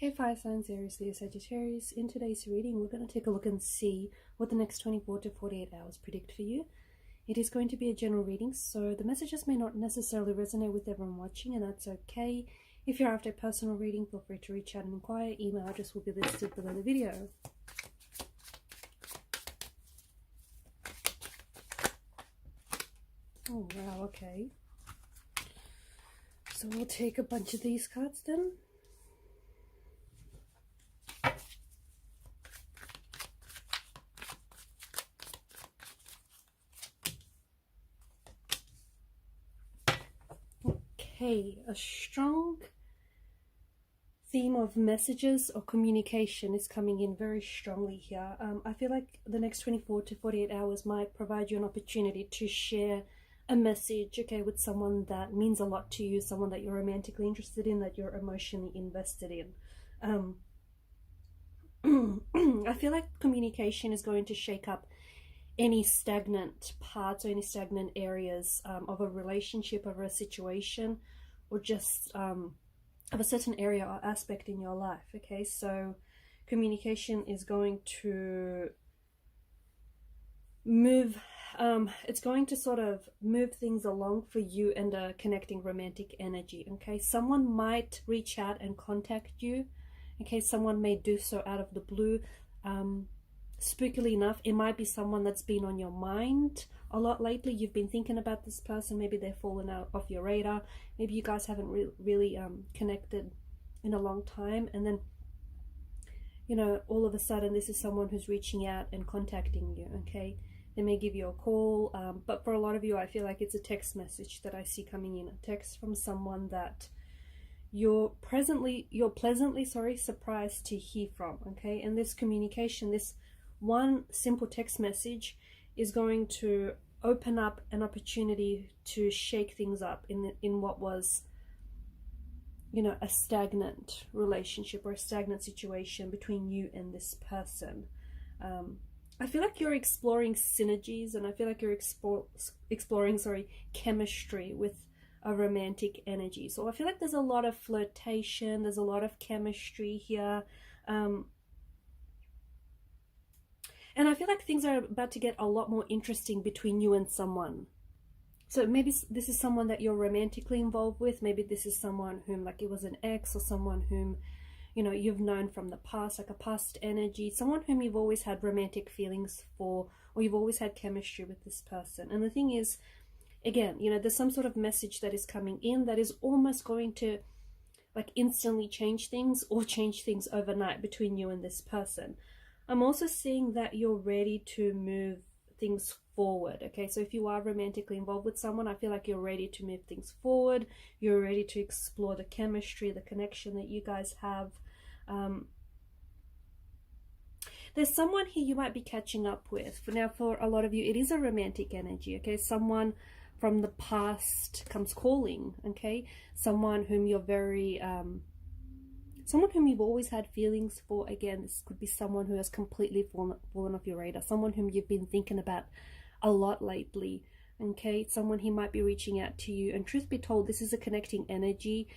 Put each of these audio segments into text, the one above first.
Hey fire signs, Aries, Leo, Sagittarius. In today's reading, we're going to take a look and see what the next 24 to 48 hours predict for you. It is going to be a general reading, so the messages may not necessarily resonate with everyone watching, and that's okay. If you're after a personal reading, feel free to reach out and inquire. Email address will be listed below the video. Oh wow, okay. So we'll take a bunch of these cards then. Okay, a strong theme of messages or communication is coming in very strongly here. I feel like the next 24 to 48 hours might provide you an opportunity to share a message, okay, with someone that means a lot to you, someone that you're romantically interested in, that you're emotionally invested in. I feel like communication is going to shake up any stagnant parts or any stagnant areas of a relationship, of a situation, or just of a certain area or aspect in your life. Okay, so communication is going to move, it's going to sort of move things along for you and a connecting romantic energy. Okay, someone might reach out and contact you. Okay, someone may do so out of the blue. Spookily enough, it might be someone that's been on your mind a lot lately. You've been thinking about this person. Maybe they're fallen out off your radar. Maybe you guys haven't really connected in a long time, and then, you know, all of a sudden this is someone who's reaching out and contacting you. Okay, they may give you a call, but for a lot of you, I feel like it's a text message that I see coming in, a text from someone that you're pleasantly surprised to hear from. Okay, and this communication, this one simple text message, is going to open up an opportunity to shake things up in what was, you know, a stagnant relationship or a stagnant situation between you and this person. I feel like you're exploring synergies, and I feel like you're exploring chemistry with a romantic energy. So I feel like there's a lot of flirtation, there's a lot of chemistry here. And I feel like things are about to get a lot more interesting between you and someone. So maybe this is someone that you're romantically involved with. Maybe this is someone whom, like, it was an ex, or someone whom, you know, you've known from the past, like a past energy, someone whom you've always had romantic feelings for, or you've always had chemistry with this person. And the thing is, again, you know, there's some sort of message that is coming in that is almost going to, like, instantly change things, or change things overnight between you and this person. I'm also seeing that you're ready to move things forward. Okay, so if you are romantically involved with someone, I feel like you're ready to move things forward. You're ready to explore the chemistry, the connection that you guys have. There's someone here you might be catching up with. For a lot of you, it is a romantic energy. Okay, someone from the past comes calling. Okay, someone whom you're very someone whom you've always had feelings for. Again, this could be someone who has completely fallen off your radar, someone whom you've been thinking about a lot lately. Okay, someone who might be reaching out to you, and truth be told, this is a connecting energy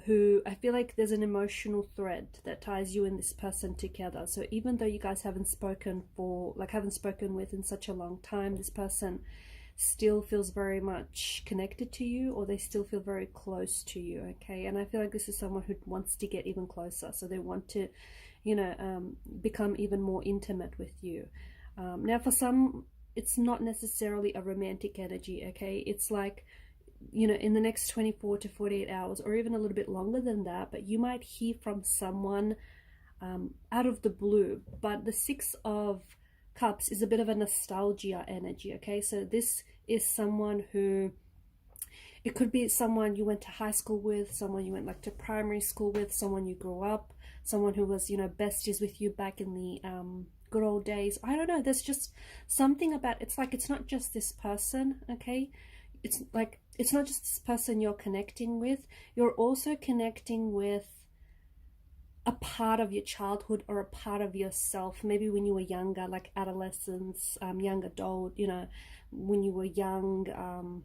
who, I feel like there's an emotional thread that ties you and this person together. So even though you guys haven't spoken with in such a long time, this person still feels very much connected to you, or they still feel very close to you. Okay, and I feel like this is someone who wants to get even closer, so they want to, you know, become even more intimate with you. Now for some, it's not necessarily a romantic energy. Okay, it's like, you know, in the next 24 to 48 hours, or even a little bit longer than that, but you might hear from someone out of the blue. But the Six of Cups is a bit of a nostalgia energy. Okay, so this is someone who, it could be someone you went to high school with, someone you went like to primary school with, someone you grew up, someone who was, you know, besties with you back in the good old days. I don't know, there's just something about, it's like, it's not just this person. Okay, it's like, it's not just this person you're connecting with, you're also connecting with a part of your childhood, or a part of yourself, maybe when you were younger, like adolescence, young adult, you know, when you were young,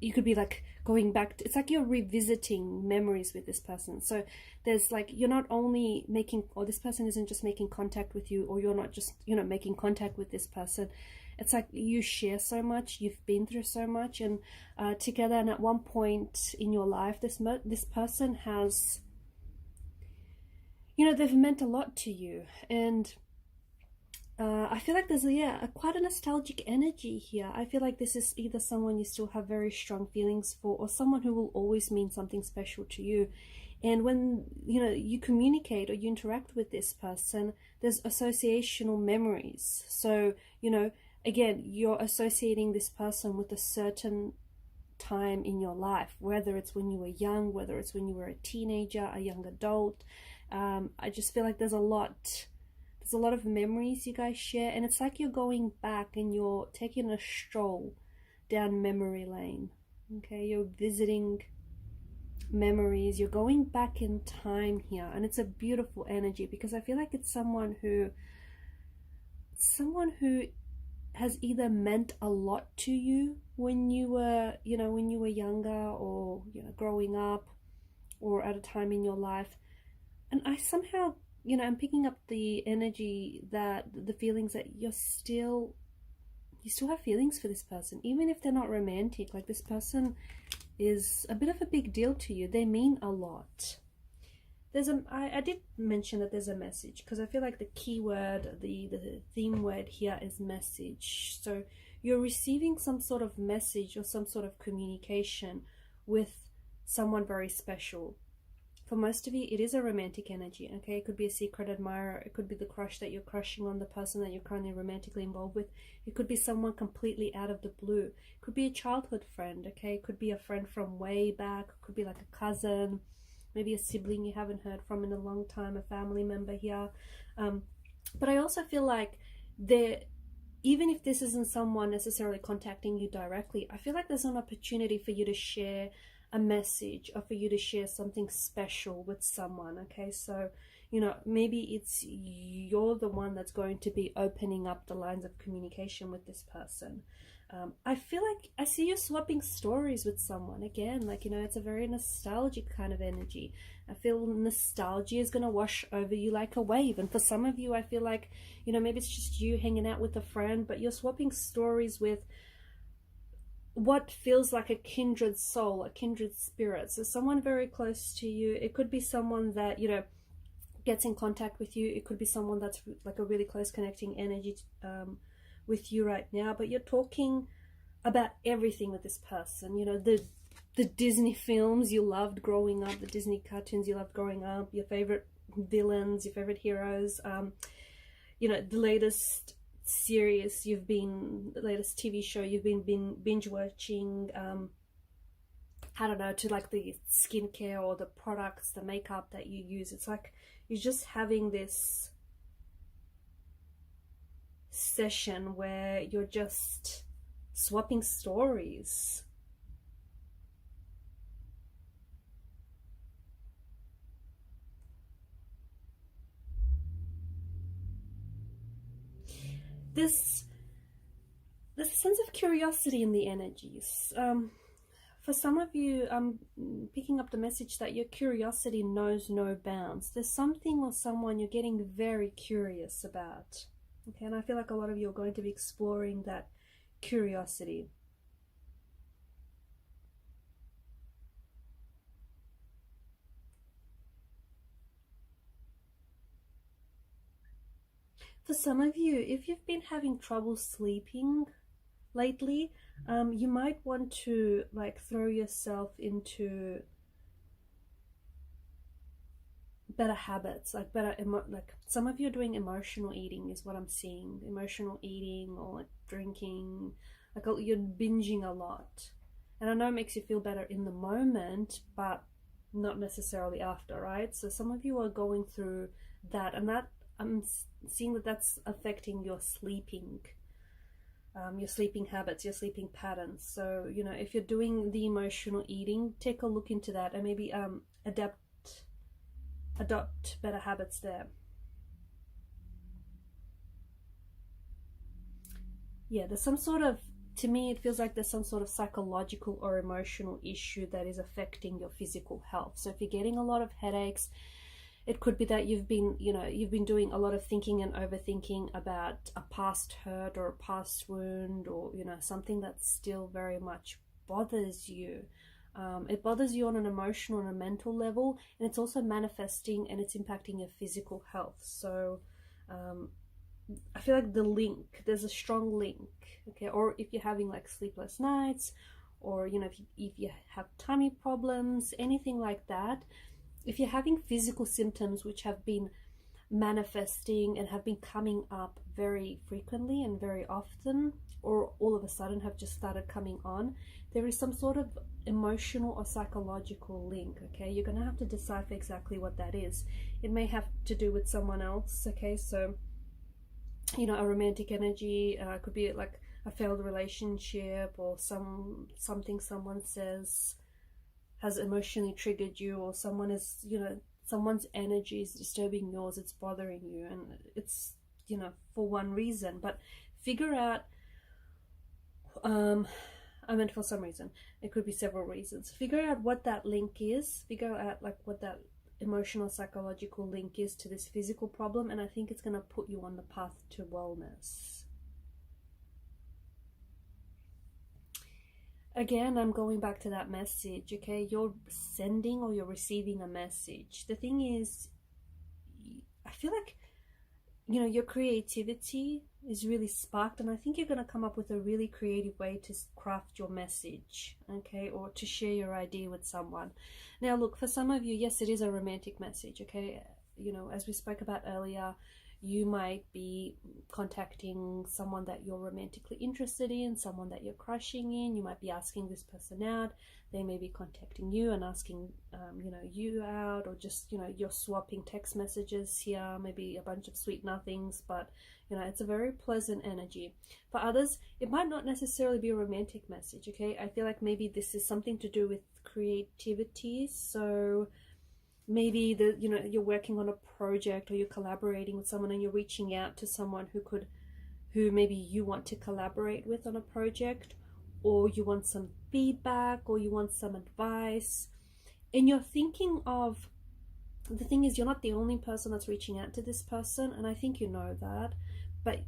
you could be like going back to, it's like you're revisiting memories with this person. So there's like, you're not only making, or this person isn't just making contact with you, or you're not just, you know, making contact with this person. It's like you share so much, you've been through so much, and together, and at one point in your life, this person has, you know, they've meant a lot to you. And I feel like there's quite a nostalgic energy here. I feel like this is either someone you still have very strong feelings for, or someone who will always mean something special to you. And when, you know, you communicate or you interact with this person, there's associational memories. So, you know, again, you're associating this person with a certain time in your life, whether it's when you were young, whether it's when you were a teenager, a young adult. I just feel like there's a lot of memories you guys share, and it's like you're going back and you're taking a stroll down memory lane. Okay, you're visiting memories, you're going back in time here, and it's a beautiful energy, because I feel like it's someone who has either meant a lot to you when you were, you know, when you were younger, or, you know, growing up, or at a time in your life. And I somehow, you know, I'm picking up the energy, that the feelings that you still have feelings for this person, even if they're not romantic. Like, this person is a bit of a big deal to you. They mean a lot. I did mention that there's a message, because I feel like the key word, the theme word here is message. So you're receiving some sort of message or some sort of communication with someone very special. For most of you, it is a romantic energy, okay? It could be a secret admirer. It could be the crush that you're crushing on the person that you're currently romantically involved with. It could be someone completely out of the blue. It could be a childhood friend, okay? It could be a friend from way back. It could be like a cousin, maybe a sibling you haven't heard from in a long time, a family member here. But I also feel like even if this isn't someone necessarily contacting you directly, I feel like there's an opportunity for you to share a message, or for you to share something special with someone. Okay, so, you know, maybe it's you're the one that's going to be opening up the lines of communication with this person. I feel like I see you swapping stories with someone again. Like, you know, it's a very nostalgic kind of energy. I feel nostalgia is going to wash over you like a wave. And for some of you, I feel like, you know, maybe it's just you hanging out with a friend, but you're swapping stories with what feels like a kindred soul, a kindred spirit. So someone very close to you. It could be someone that, you know, gets in contact with you. It could be someone that's like a really close connecting energy with you right now. But you're talking about everything with this person. You know, the Disney films you loved growing up, the Disney cartoons you loved growing up, your favorite villains, your favorite heroes, you know, the latest series the latest TV show you've been binge watching, I don't know, to like the skincare or the products, the makeup that you use. It's like you're just having this session where you're just swapping stories. There's a sense of curiosity in the energies. For some of you, I'm picking up the message that your curiosity knows no bounds. There's something or someone you're getting very curious about. Okay, and I feel like a lot of you are going to be exploring that curiosity. For some of you, if you've been having trouble sleeping lately, you might want to like throw yourself into better habits, like like some of you are doing emotional eating is what I'm seeing. Emotional eating, or like drinking, like you're binging a lot. And I know it makes you feel better in the moment, but not necessarily after, right? So some of you are going through that, and that I'm seeing that that's affecting your sleeping habits, your sleeping patterns. So, you know, if you're doing the emotional eating, take a look into that, and maybe adopt better habits there. Yeah, there's some sort of to me, it feels like there's some sort of psychological or emotional issue that is affecting your physical health. So if you're getting a lot of headaches, it could be that you've been doing a lot of thinking and overthinking about a past hurt or a past wound, or something that still very much bothers you. It bothers you on an emotional and a mental level, and it's also manifesting and it's impacting your physical health. So I feel like there's a strong link, okay? Or if you're having like sleepless nights, or if you have tummy problems, anything like that, if you're having physical symptoms which have been manifesting and have been coming up very frequently and very often, or all of a sudden have just started coming on, there is some sort of emotional or psychological link, okay? You're going to have to decipher exactly what that is. It may have to do with someone else, okay? So, a romantic energy, could be like a failed relationship, or something someone says has emotionally triggered you, or someone is, someone's energy is disturbing yours, it's bothering you, and it's, for one reason. But figure out, for some reason, it could be several reasons. Figure out what that link is, figure out like what that emotional psychological link is to this physical problem, and I think it's going to put you on the path to wellness. Again, I'm going back to that message, okay? You're sending or you're receiving a message. The thing is, I feel like, your creativity is really sparked, and I think you're going to come up with a really creative way to craft your message, okay? Or to share your idea with someone. Now, look, for some of you, yes, it is a romantic message, okay? As we spoke about earlier, you might be contacting someone that you're romantically interested in, someone that you're crushing in. You might be asking this person out. They may be contacting you and asking, you out, or just, you're swapping text messages here, maybe a bunch of sweet nothings, but, it's a very pleasant energy. For others, it might not necessarily be a romantic message, okay? I feel like maybe this is something to do with creativity. So maybe you're working on a project, or you're collaborating with someone, and you're reaching out to someone who maybe you want to collaborate with on a project, or you want some feedback, or you want some advice, and you're thinking of, the thing is, you're not the only person that's reaching out to this person, and I think you know that, but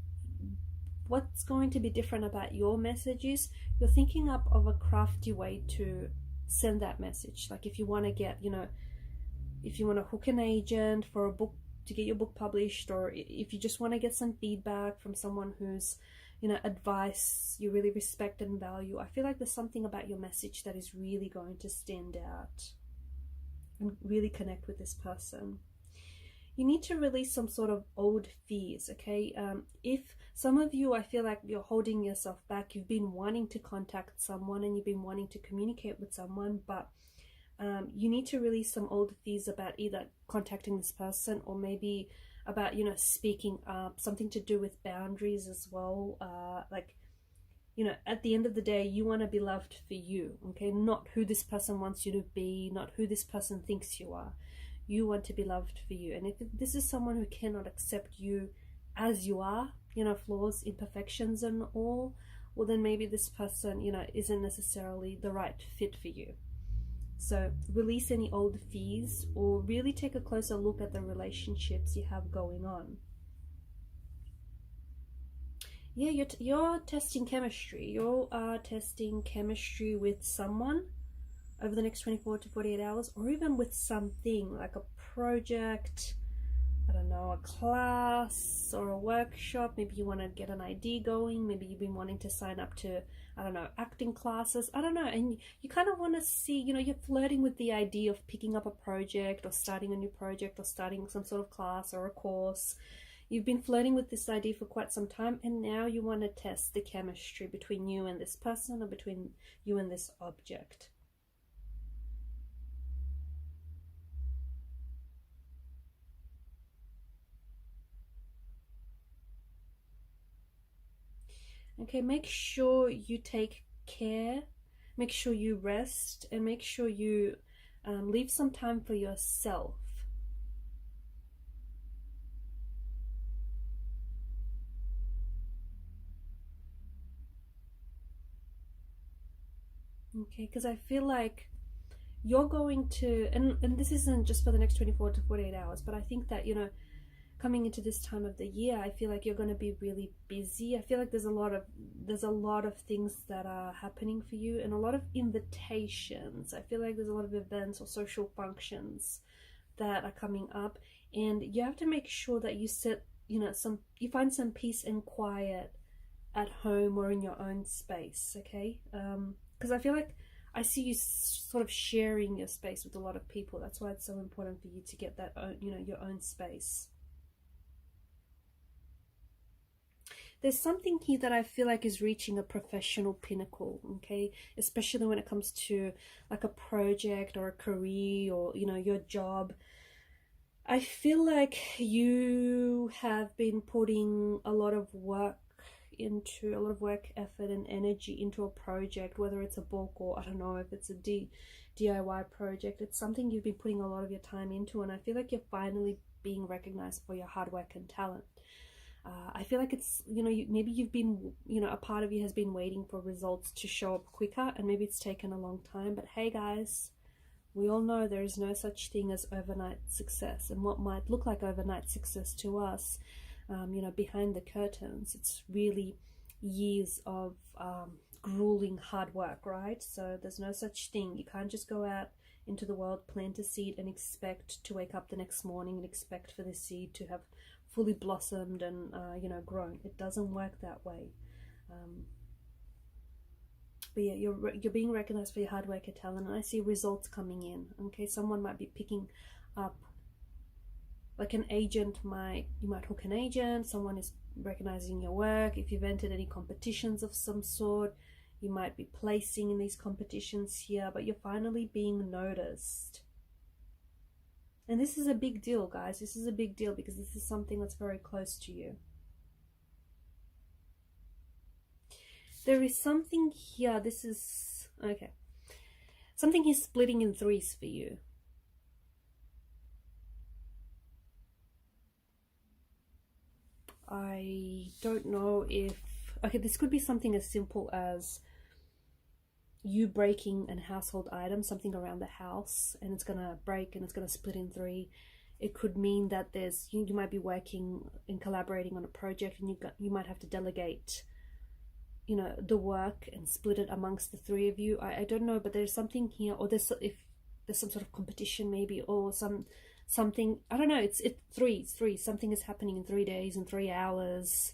what's going to be different about your message is you're thinking up of a crafty way to send that message. Like if you want to get, if you want to hook an agent for a book, to get your book published, or if you just want to get some feedback from someone who's, advice you really respect and value, I feel like there's something about your message that is really going to stand out and really connect with this person. You need to release some sort of old fears, okay? If some of you, I feel like you're holding yourself back, you've been wanting to contact someone and you've been wanting to communicate with someone, but you need to release some old fears about either contacting this person, or maybe about, speaking up, something to do with boundaries as well. At the end of the day, you want to be loved for you, okay? Not who this person wants you to be, not who this person thinks you are. You want to be loved for you. And if this is someone who cannot accept you as you are, flaws, imperfections and all, well then maybe this person, isn't necessarily the right fit for you. So release any old fears, or really take a closer look at the relationships you have going on. Yeah, you're testing chemistry. You are testing chemistry with someone over the next 24 to 48 hours, or even with something like a project, I don't know, a class or a workshop. Maybe you want to get an idea going. Maybe you've been wanting to sign up to, I don't know, acting classes. I don't know. And you kind of want to see, you're flirting with the idea of picking up a project, or starting a new project, or starting some sort of class or a course. You've been flirting with this idea for quite some time, and now you want to test the chemistry between you and this person, or between you and this object. Okay, make sure you take care, make sure you rest, and make sure you leave some time for yourself. Okay, because I feel like you're going to, and this isn't just for the next 24 to 48 hours, but I think that, you know, coming into this time of the year, I feel like you're going to be really busy. I feel like there's a lot of things that are happening for you, and a lot of invitations. I feel like there's a lot of events or social functions that are coming up, and you have to make sure that you set, you know, you find some peace and quiet at home or in your own space, okay? Because I feel like I see you sort of sharing your space with a lot of people. That's why it's so important for you to get that own, you know, your own space. There's something here that I feel like is reaching a professional pinnacle, okay? Especially when it comes to like a project or a career or, you know, your job. I feel like you have been putting a lot of work effort and energy into a project, whether it's a book or I don't know if it's a DIY project. It's something you've been putting a lot of your time into, and I feel like you're finally being recognized for your hard work and talent. I feel like it's, you know, maybe you've been, you know, a part of you has been waiting for results to show up quicker, and maybe it's taken a long time. But hey guys, we all know there is no such thing as overnight success, and what might look like overnight success to us, you know, behind the curtains, it's really years of grueling hard work, right? So there's no such thing. You can't just go out into the world, plant a seed, and expect to wake up the next morning and expect for the seed to have fully blossomed and you know, grown. It doesn't work that way. But yeah, you're being recognized for your hard work and talent, and I see results coming in. Okay, someone might be picking up, like an agent you might hook an agent. Someone is recognizing your work. If you've entered any competitions of some sort, you might be placing in these competitions here, but you're finally being noticed. And this is a big deal, guys. This is a big deal because this is something that's very close to you. There is something here. This is, okay. Something is splitting in threes for you. I don't know if, okay, this could be something as simple as you breaking a household item, something around the house, and it's gonna break and it's gonna split in three. It could mean that there's, you might be working and collaborating on a project, and you might have to delegate, you know, the work and split it amongst the three of you. I don't know, but there's something here, or if there's some sort of competition maybe, or something, I don't know, it's three, something is happening in 3 days, in 3 hours,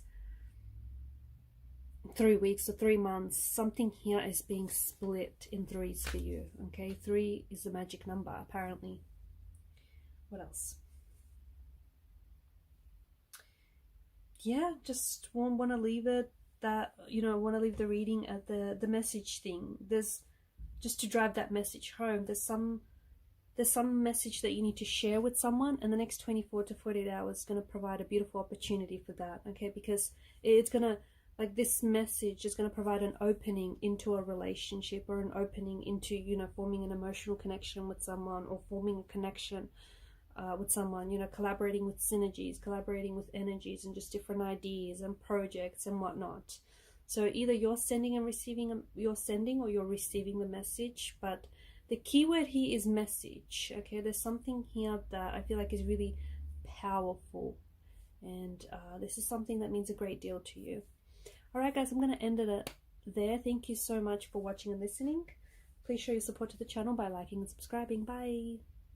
3 weeks or 3 months. Something here is being split in threes for you. Okay, 3 is the magic number apparently. What else? Yeah, just want to leave it that, you know, want to leave the reading at the message thing. There's, just to drive that message home, there's some message that you need to share with someone, and the next 24 to 48 hours is going to provide a beautiful opportunity for that. Okay, because it's going to, like, this message is going to provide an opening into a relationship, or an opening into, you know, forming an emotional connection with someone, or forming a connection with someone, you know, collaborating with synergies, collaborating with energies, and just different ideas and projects and whatnot. So either you're sending and receiving, you're sending or you're receiving the message, but the key word here is message. Okay, there's something here that I feel like is really powerful, and this is something that means a great deal to you. Alright guys, I'm going to end it there. Thank you so much for watching and listening. Please show your support to the channel by liking and subscribing. Bye!